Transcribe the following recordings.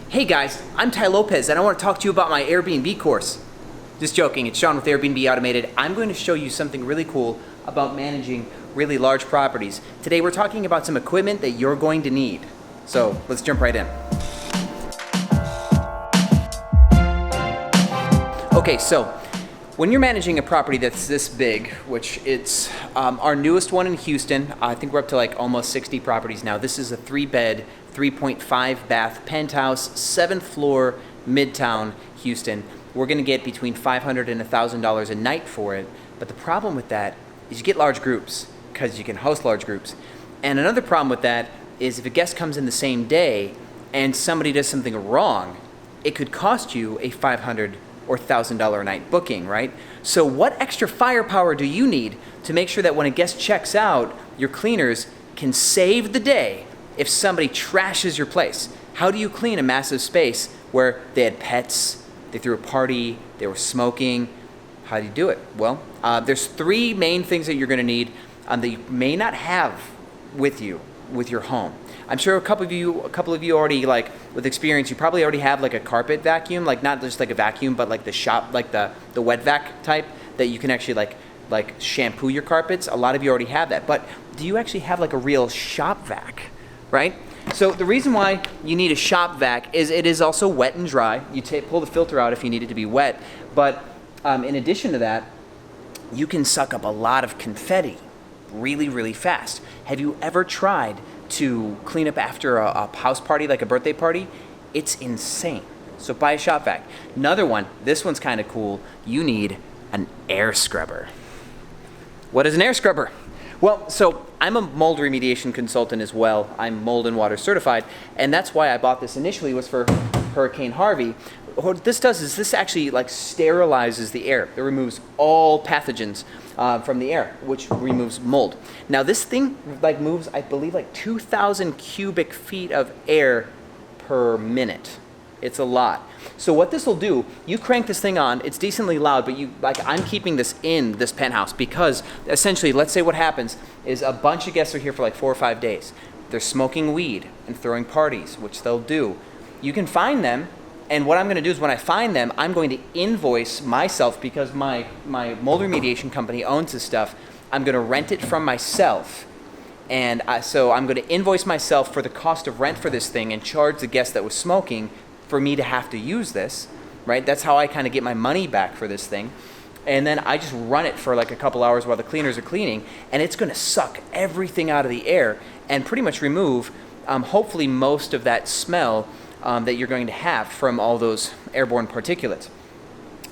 Hey guys, I'm Tai Lopez and I want to talk to you about my Airbnb course. Just joking, it's Sean with Airbnb Automated. I'm going to show you something really cool about managing really large properties. Today we're talking about some equipment that you're going to need. So let's jump right in. Okay, so when you're managing a property that's this big, which it's our newest one in Houston, I think we're up to like almost 60 properties now. This is a 3-bed, 3.5 bath penthouse, 7th floor, Midtown, Houston. We're gonna get between $500 and $1,000 a night for it. But the problem with that is you get large groups because you can host large groups. And another problem with that is if a guest comes in the same day and somebody does something wrong, it could cost you a $500 or $1,000 a night booking, right? So what extra firepower do you need to make sure that when a guest checks out, your cleaners can save the day if somebody trashes your place? How do you clean a massive space where they had pets, they threw a party, they were smoking? How do you do it? Well, there's 3 main things that you're gonna need that you may not have with you with your home. I'm sure a couple of you already, like with experience, you probably already have like a carpet vacuum, like not just like a vacuum, but like the shop, like the wet vac type that you can actually like shampoo your carpets. A lot of you already have that, but do you actually have like a real shop vac, right? So the reason why you need a shop vac is it is also wet and dry. You pull the filter out if you need it to be wet, but in addition to that, you can suck up a lot of confetti really, really fast. Have you ever tried to clean up after a house party, like a birthday party? It's insane. So buy a shop vac. Another one, this one's kind of cool. You need an air scrubber. What is an air scrubber? Well, so I'm a mold remediation consultant as well. I'm mold and water certified, and that's why I bought this initially, was for Hurricane Harvey. What this does is this actually like sterilizes the air. It removes all pathogens from the air, which removes mold. Now this thing like moves, I believe, like 2,000 cubic feet of air per minute. It's a lot. So what this will do, you crank this thing on, it's decently loud, but I'm keeping this in this penthouse because essentially, let's say what happens is a bunch of guests are here for like 4 or 5 days. They're smoking weed and throwing parties, which they'll do. You can find them, and what I'm gonna do is when I find them, I'm going to invoice myself because my mold remediation company owns this stuff. I'm gonna rent it from myself. And so I'm gonna invoice myself for the cost of rent for this thing and charge the guest that was smoking for me to have to use this, right? That's how I kind of get my money back for this thing. And then I just run it for like a couple hours while the cleaners are cleaning, and it's gonna suck everything out of the air and pretty much remove, hopefully, most of that smell that you're going to have from all those airborne particulates.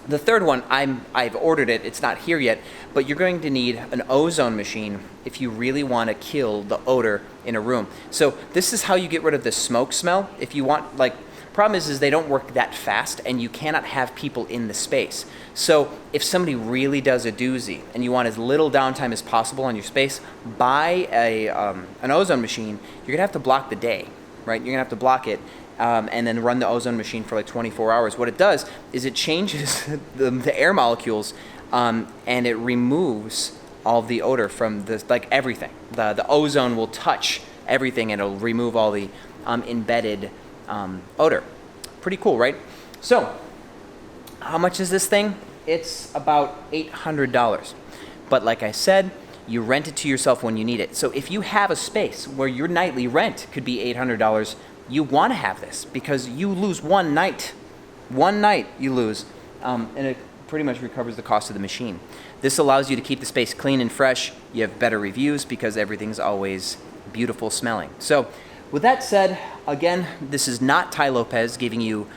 The third one, I've ordered it, it's not here yet, but you're going to need an ozone machine if you really want to kill the odor in a room. So this is how you get rid of the smoke smell. If you want, like, problem is they don't work that fast and you cannot have people in the space. So if somebody really does a doozy and you want as little downtime as possible on your space, buy an ozone machine. You're gonna have to block the day, right? You're gonna have to block it and then run the ozone machine for like 24 hours. What it does is it changes the air molecules and it removes all the odor from like everything. The ozone will touch everything and it'll remove all the embedded odor. Pretty cool, right? So, how much is this thing? It's about $800. But like I said, you rent it to yourself when you need it. So if you have a space where your nightly rent could be $800, you want to have this because you lose one night. One night you lose, and it pretty much recovers the cost of the machine. This allows you to keep the space clean and fresh. You have better reviews because everything's always beautiful smelling. So, with that said, again, this is not Tai Lopez giving you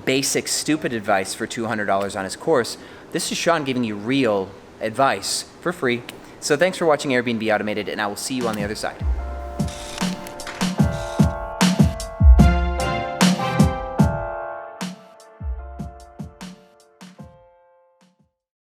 basic stupid advice for $200 on his course. This is Sean giving you real advice for free. So thanks for watching Airbnb Automated, and I will see you on the other side.